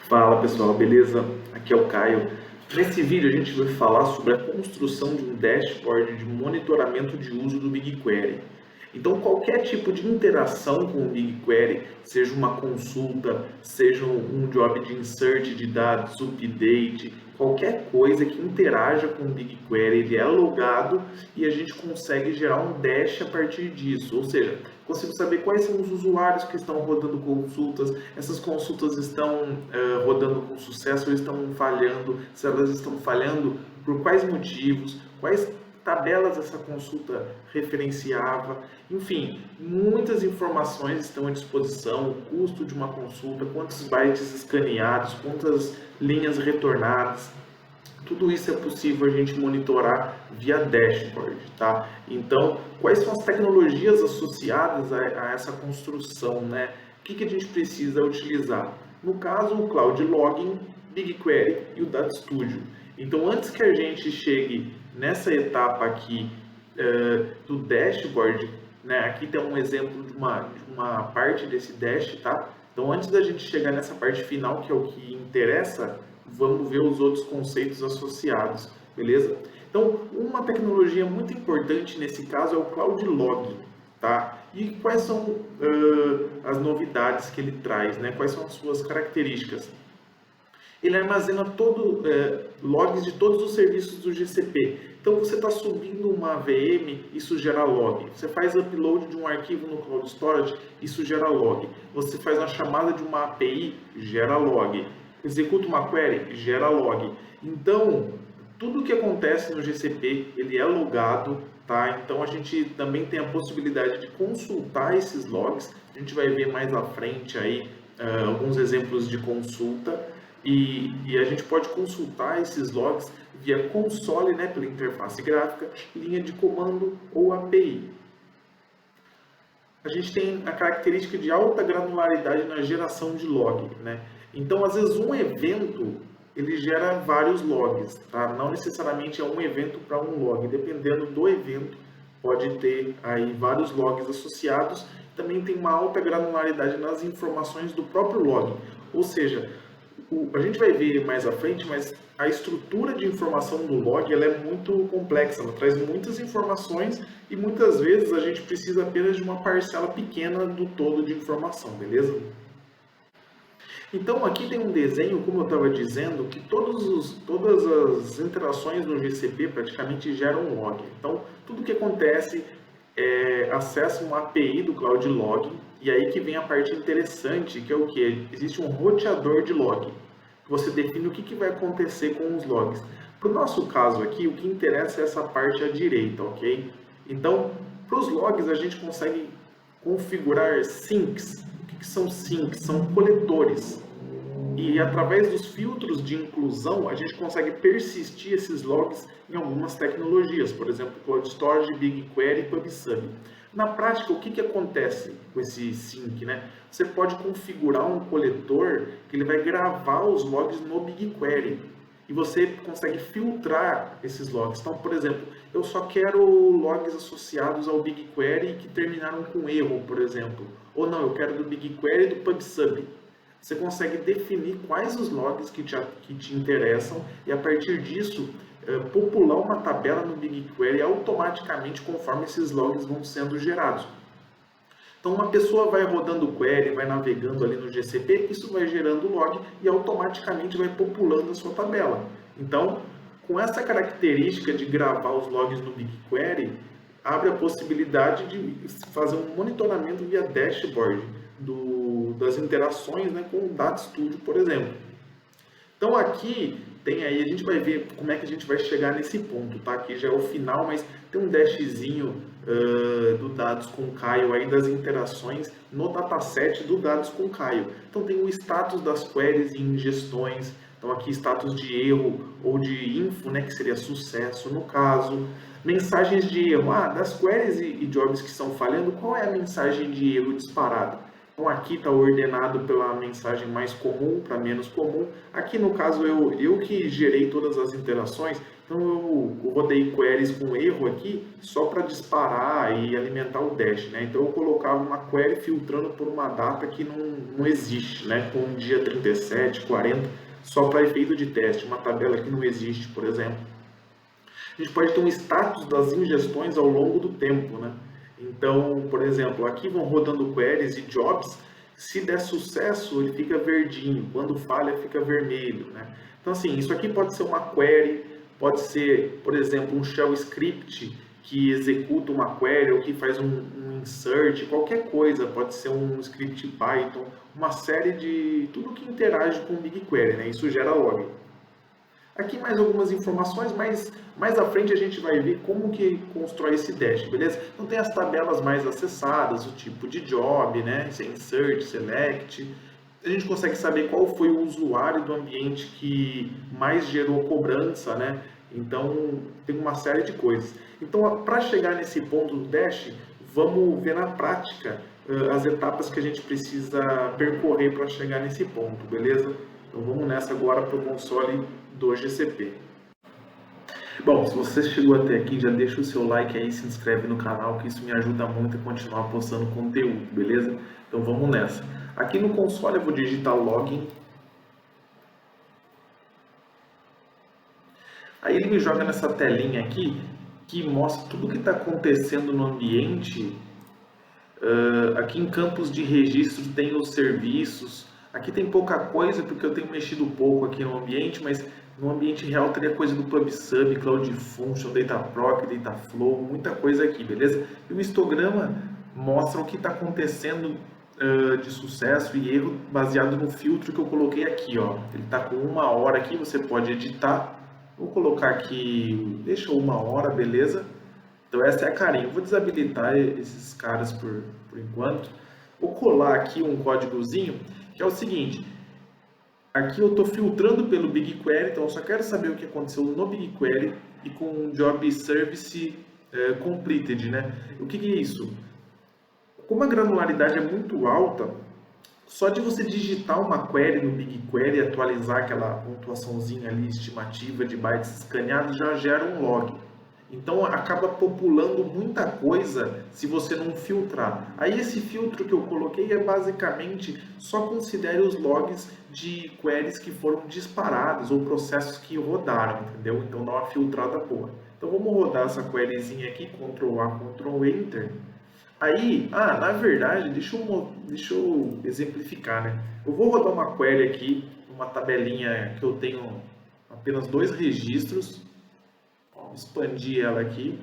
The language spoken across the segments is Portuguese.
Fala pessoal, beleza? Aqui é o Caio. Nesse vídeo a gente vai falar sobre a construção de um dashboard de monitoramento de uso do BigQuery. Então qualquer tipo de interação com o BigQuery, seja uma consulta, seja um job de insert de dados, update, qualquer coisa que interaja com o BigQuery, ele é logado e a gente consegue gerar um dash a partir disso, ou seja, consigo saber quais são os usuários que estão rodando consultas, essas consultas estão rodando com sucesso ou estão falhando, se elas estão falhando, por quais motivos, quais tabelas essa consulta referenciava, enfim, muitas informações estão à disposição, o custo de uma consulta, quantos bytes escaneados, quantas linhas retornadas, tudo isso é possível a gente monitorar via dashboard, tá? Então, quais são as tecnologias associadas a essa construção, né? O que a gente precisa utilizar? No caso, o Cloud Logging, BigQuery e o Data Studio. Então, antes que a gente chegue nessa etapa aqui do dashboard, né? Aqui tem um exemplo de uma parte desse dash, tá? Então, antes da gente chegar nessa parte final, que é o que interessa, vamos ver os outros conceitos associados, beleza? Então, uma tecnologia muito importante nesse caso é o Cloud Logging, tá? E quais são as novidades que ele traz, né? Quais são as suas características? Ele armazena logs de todos os serviços do GCP. Então, você está subindo uma VM, isso gera log. Você faz upload de um arquivo no Cloud Storage, isso gera log. Você faz uma chamada de uma API, gera log. Executa uma query, gera log. Então, tudo que acontece no GCP, ele é logado, tá? Então, a gente também tem a possibilidade de consultar esses logs. A gente vai ver mais à frente aí alguns exemplos de consulta. E a gente pode consultar esses logs via console, né, pela interface gráfica, linha de comando ou API. A gente tem a característica de alta granularidade na geração de log, né? Então, às vezes, um evento ele gera vários logs, tá? Não necessariamente é um evento para um log, dependendo do evento, pode ter aí vários logs associados. Também tem uma alta granularidade nas informações do próprio log, ou seja, a gente vai ver mais à frente, mas a estrutura de informação do log ela é muito complexa, ela traz muitas informações e muitas vezes a gente precisa apenas de uma parcela pequena do todo de informação, beleza? Então aqui tem um desenho, como eu estava dizendo, que todas as interações no GCP praticamente geram um log. Então tudo que acontece acessa uma API do Cloud Logging, e aí que vem a parte interessante, que é o que? Existe um roteador de log. Você define o que vai acontecer com os logs. Para o nosso caso aqui, o que interessa é essa parte à direita, ok? Então, para os logs, a gente consegue configurar sinks. O que são sinks? São coletores. E através dos filtros de inclusão, a gente consegue persistir esses logs em algumas tecnologias, por exemplo, Cloud Storage, BigQuery e PubSub. Na prática, o que acontece com esse sync, né? Você pode configurar um coletor que ele vai gravar os logs no BigQuery e você consegue filtrar esses logs. Então, por exemplo, eu só quero logs associados ao BigQuery que terminaram com erro, por exemplo. Ou não, eu quero do BigQuery e do PubSub. Você consegue definir quais os logs que te interessam e a partir disso popular uma tabela no BigQuery automaticamente conforme esses logs vão sendo gerados. Então uma pessoa vai rodando o query, vai navegando ali no GCP, isso vai gerando log e automaticamente vai populando a sua tabela. Então, com essa característica de gravar os logs no BigQuery, abre a possibilidade de fazer um monitoramento via dashboard das interações, né, com o Data Studio, por exemplo. Então aqui tem aí, a gente vai ver como é que a gente vai chegar nesse ponto, tá? Aqui já é o final, mas tem um dashzinho do Dados com Caio aí das interações no dataset do Dados com Caio. Então tem o status das queries e ingestões, então aqui status de erro ou de info, né, que seria sucesso no caso. Mensagens de erro, das queries e jobs que estão falhando, qual é a mensagem de erro disparada? Então aqui está ordenado pela mensagem mais comum para menos comum. Aqui no caso eu que gerei todas as interações, Então eu rodei queries com erro aqui só para disparar e alimentar o dash, né? Então eu colocava uma query filtrando por uma data que não existe, né? Com um dia 37, 40, só para efeito de teste, uma tabela que não existe, por exemplo. A gente pode ter um status das ingestões ao longo do tempo, né? Então, por exemplo, aqui vão rodando queries e jobs. Se der sucesso, ele fica verdinho. Quando falha, fica vermelho, né? Então, assim, isso aqui pode ser uma query, pode ser, por exemplo, um shell script que executa uma query ou que faz um insert, qualquer coisa. Pode ser um script Python, uma série de tudo que interage com o BigQuery, né? Isso gera log. Aqui mais algumas informações, mas mais à frente a gente vai ver como que constrói esse dash, beleza? Então tem as tabelas mais acessadas, o tipo de job, né? Insert, select. A gente consegue saber qual foi o usuário do ambiente que mais gerou cobrança, né? Então tem uma série de coisas. Então para chegar nesse ponto do dash, vamos ver na prática as etapas que a gente precisa percorrer para chegar nesse ponto, beleza? Então vamos nessa agora para o console do GCP. Bom, se você chegou até aqui, já deixa o seu like aí, se inscreve no canal, que isso me ajuda muito a continuar postando conteúdo, beleza? Então vamos nessa. Aqui no console eu vou digitar login. Aí ele me joga nessa telinha aqui, que mostra tudo o que está acontecendo no ambiente. Aqui em campos de registro tem os serviços. Aqui tem pouca coisa, porque eu tenho mexido pouco aqui no ambiente, mas no ambiente real teria coisa do PubSub, Cloud Function, Dataproc, Dataflow, muita coisa aqui, beleza? E o histograma mostra o que está acontecendo de sucesso e erro baseado no filtro que eu coloquei aqui, ó. Ele está com 1 hora aqui, você pode editar. Vou colocar aqui, deixa 1 hora, beleza? Então essa é a carinha. Eu vou desabilitar esses caras por enquanto. Vou colar aqui um códigozinho, que é o seguinte. Aqui eu estou filtrando pelo BigQuery, então eu só quero saber o que aconteceu no BigQuery e com o Job Service Completed, né? O que é isso? Como a granularidade é muito alta, só de você digitar uma query no BigQuery e atualizar aquela pontuaçãozinha ali, estimativa de bytes escaneados, já gera um log. Então acaba populando muita coisa se você não filtrar. Aí esse filtro que eu coloquei é basicamente só considere os logs de queries que foram disparadas ou processos que rodaram, entendeu? Então dá uma filtrada boa. Então vamos rodar essa queryzinha aqui, Ctrl A, Ctrl Enter. Aí, na verdade, deixa eu exemplificar, né? Eu vou rodar uma query aqui, uma tabelinha que eu tenho apenas 2 registros. Expandir ela aqui.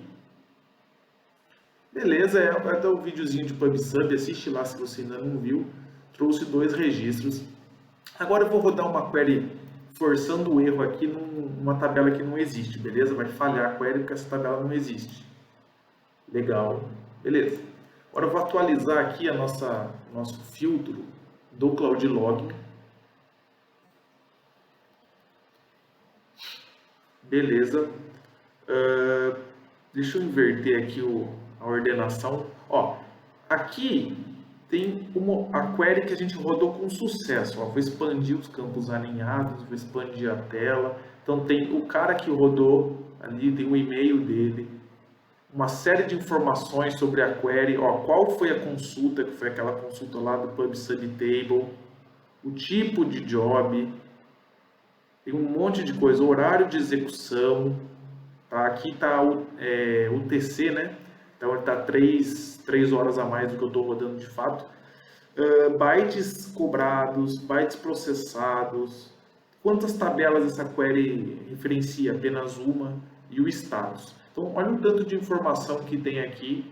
Beleza, vai ter um videozinho de PubSub, assiste lá se você ainda não viu. Trouxe 2 registros. Agora eu vou rodar uma query forçando o erro aqui numa tabela que não existe, beleza? Vai falhar a query porque essa tabela não existe. Legal, beleza. Agora eu vou atualizar aqui nosso filtro do Cloud Login. Beleza. Deixa eu inverter aqui a ordenação. Ó, aqui tem a query que a gente rodou com sucesso. Ó, vou expandir os campos alinhados, vou expandir a tela. Então tem o cara que rodou ali, tem o e-mail dele, uma série de informações sobre a query. Ó, qual foi a consulta, que foi aquela consulta lá do PubSub Table, o tipo de job, tem um monte de coisa, horário de execução. Tá, aqui está o TC, né? Então ele está 3 horas a mais do que eu estou rodando de fato. Bytes cobrados, bytes processados, quantas tabelas essa query referencia? Apenas uma, e o status. Então olha o tanto de informação que tem aqui.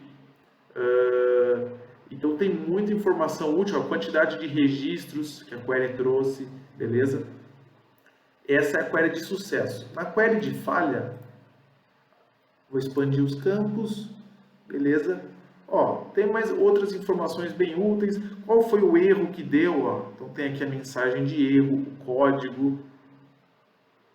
Então tem muita informação útil, a quantidade de registros que a query trouxe, beleza? Essa é a query de sucesso. Na query de falha, vou expandir os campos, beleza? Ó, tem mais outras informações bem úteis. Qual foi o erro que deu? Ó? Então tem aqui a mensagem de erro, o código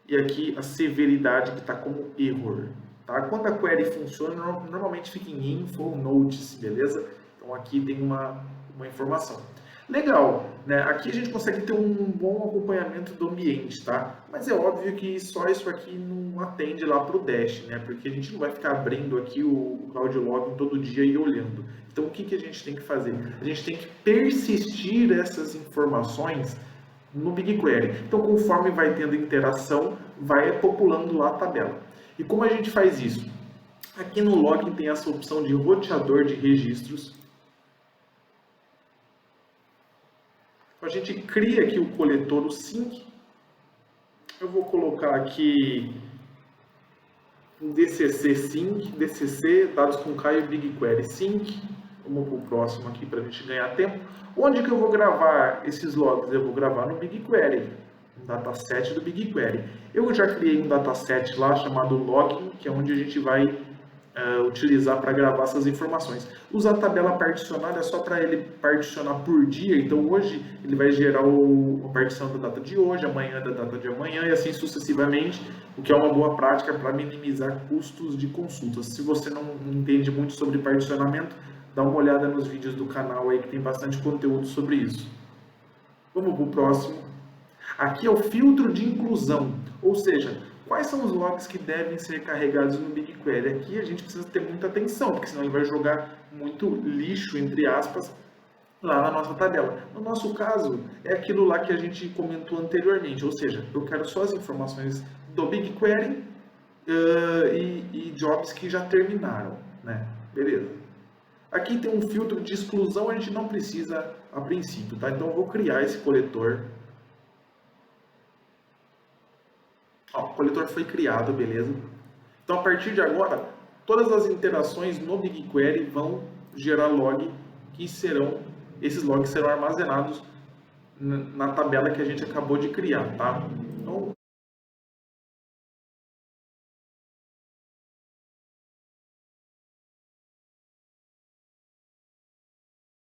e aqui a severidade que está como error. Tá? Quando a query funciona, normalmente fica em info ou notice, beleza? Então aqui tem uma informação. Legal, né? Aqui a gente consegue ter um bom acompanhamento do ambiente, tá? Mas é óbvio que só isso aqui não atende lá para o Dash, né? Porque a gente não vai ficar abrindo aqui o Cloud Login todo dia e olhando. Então o que a gente tem que fazer? A gente tem que persistir essas informações no BigQuery. Então conforme vai tendo interação, vai populando lá a tabela. E como a gente faz isso? Aqui no Login tem essa opção de roteador de registros. A gente cria aqui o coletor, o sync. Eu vou colocar aqui um DCC sync, DCC, dados com Caio BigQuery sync. Vamos para o próximo aqui para a gente ganhar tempo. Onde que eu vou gravar esses logs? Eu vou gravar no BigQuery, no dataset do BigQuery. Eu já criei um dataset lá chamado login, que é onde a gente vai utilizar para gravar essas informações. Usar a tabela particionada é só para ele particionar por dia, então hoje ele vai gerar a partição da data de hoje, amanhã da data de amanhã e assim sucessivamente, o que é uma boa prática para minimizar custos de consultas. Se você não entende muito sobre particionamento, dá uma olhada nos vídeos do canal aí que tem bastante conteúdo sobre isso. Vamos para o próximo. Aqui é o filtro de inclusão, ou seja, quais são os logs que devem ser carregados no BigQuery? Aqui a gente precisa ter muita atenção, porque senão ele vai jogar muito lixo, entre aspas, lá na nossa tabela. No nosso caso, é aquilo lá que a gente comentou anteriormente, ou seja, eu quero só as informações do BigQuery e jobs que já terminaram, né? Beleza. Aqui tem um filtro de exclusão, a gente não precisa a princípio, tá? Então eu vou criar esse coletor. Ó, o coletor foi criado, beleza? Então, a partir de agora, todas as interações no BigQuery vão gerar log esses logs serão armazenados na tabela que a gente acabou de criar, tá? Então,